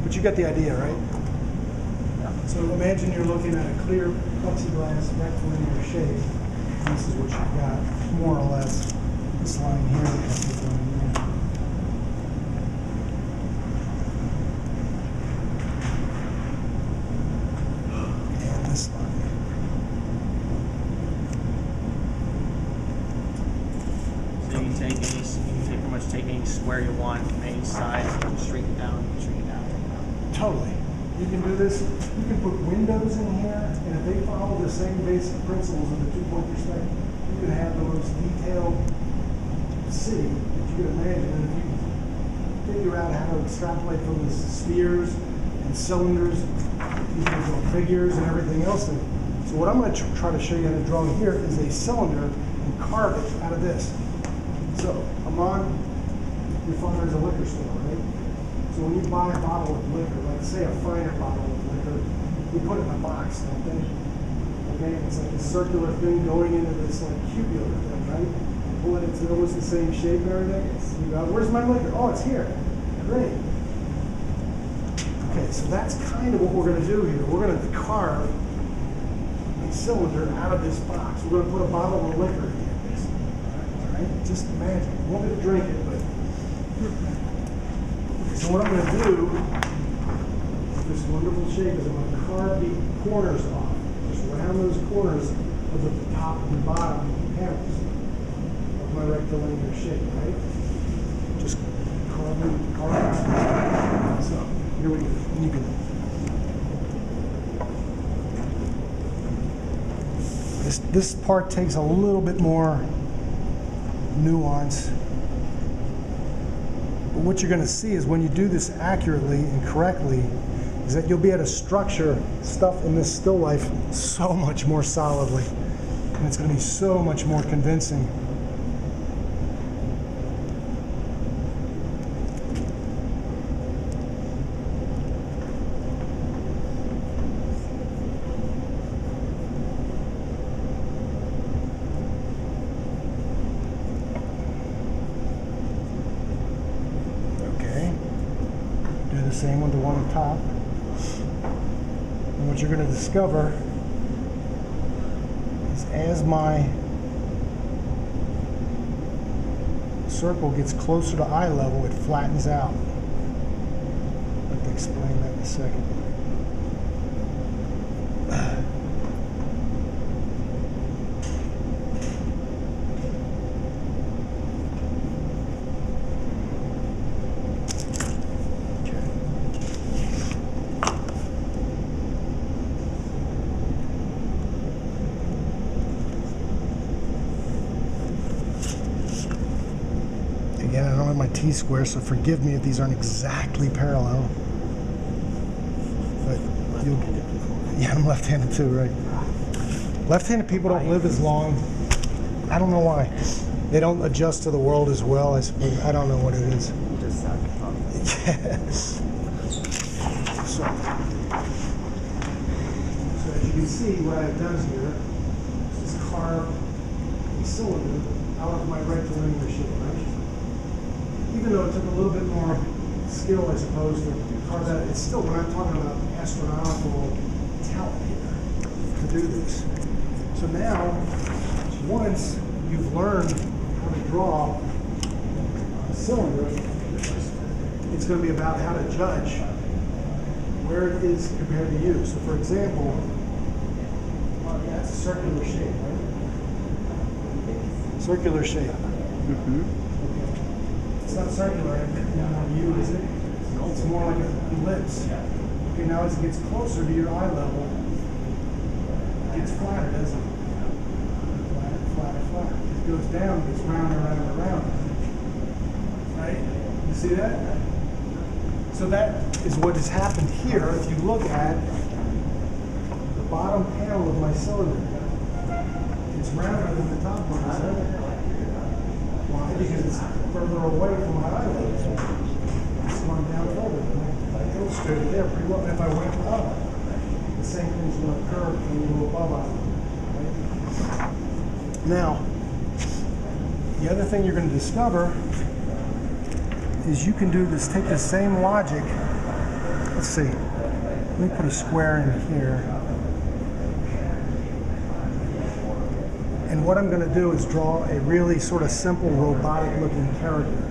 But you got the idea, right? Yeah. So imagine you're looking at a clear plexiglass rectilinear shape. This is what you've got, more or less. This line here has to go in there. And this line. So you can pretty much take any square you want from any size and just shrink it down, shrink it down. Totally. You can do this. You can put windows in here, and if they follow the same basic principles of the two-point perspective, you can have the most detailed city that you can imagine. And if you figure out how to extrapolate from the spheres and cylinders, you can draw figures and everything else. So what I'm going to try to show you how to draw here is a cylinder and carve it out of this. So I'm on, your father's a liquor store, right? So when you buy a bottle of liquor, like say a finer bottle of liquor, you put it in a box, don't they? Okay, it's like a circular thing going into this like cubular thing, right? Pull it, it's almost the same shape and everything. You go, where's my liquor? Oh, it's here. Great. Okay, so that's kind of what we're going to do here. We're going to carve a cylinder out of this box. We're going to put a bottle of liquor in here. All right? Just imagine. You won't get to drink it, but. So what I'm going to do with this wonderful shape is I'm going to carve the corners off. Just around those corners of the top and bottom panels of my rectilinear shape, right? Just carve it out. So here we go. And you can. This part takes a little bit more nuance. But what you're going to see is when you do this accurately and correctly, is that you'll be able to structure stuff in this still life so much more solidly. And it's going to be so much more convincing. Same with the one on top. And what you're going to discover is as my circle gets closer to eye level, it flattens out. I'll have to explain that in a second. Again, I don't have my T-square, so forgive me if these aren't exactly parallel. But yeah, I'm left-handed too, right? Left-handed people don't live as long. I don't know why. They don't adjust to the world as well, I suppose. I don't know what it is. Just Yes. So as you can see, what I've done here is just carve a cylinder out of my rectilinear shape, right? Even though it took a little bit more skill, I suppose, to carve that, it's still, when I'm talking about astronomical talent here to do this. So now, once you've learned how to draw a cylinder, it's going to be about how to judge where it is compared to you. So for example, that's a circular shape, right? Circular shape. Mm-hmm. It's not circular on you, is it? It's more like an ellipse. Okay, now as it gets closer to your eye level, it gets flatter, doesn't it? Flatter, flatter, flatter. It goes down, it gets rounder, rounder, rounder. Right? You see that? So that is what has happened here. If you look at the bottom panel of my cylinder, it's rounder than the top one, isn't it? Why? Because it's further away from my eye level. It's gone down further. I illustrated there pretty well. And if I went up, the same thing's going to occur when you go above eye level. Right? Now, the other thing you're going to discover is you can do this, take the same logic let's see. Let me put a square in here. And what I'm going to do is draw a really sort of simple robotic looking character.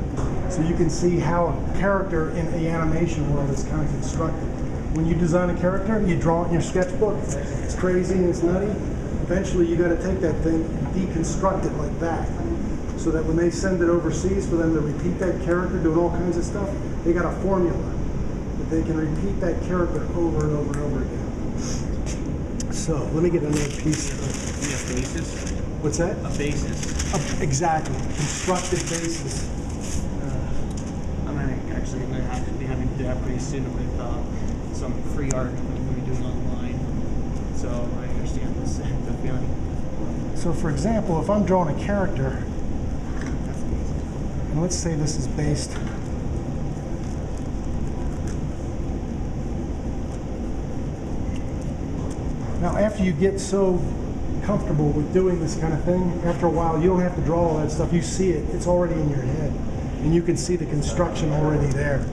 So you can see how a character in the animation world is kind of constructed. When you design a character, you draw it in your sketchbook. It's crazy and it's nutty. Eventually you got to take that thing and deconstruct it like that. So that when they send it overseas for them to repeat that character doing all kinds of stuff, they got a formula that they can repeat that character over and over and over again. So let me get another piece of A basis? what's that? A basis. Exactly. Constructed basis. I'm actually going to have to be having to do that pretty soon with some free art I'm going to be doing online. So I understand this, the feeling. So for example, if I'm drawing a character, and let's say this is based now, after you get so comfortable with doing this kind of thing, after a while you don't have to draw all that stuff. You see it, it's already in your head, and you can see the construction already there.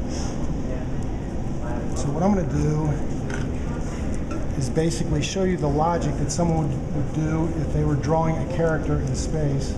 So what I'm going to do is basically show you the logic that someone would do if they were drawing a character in space.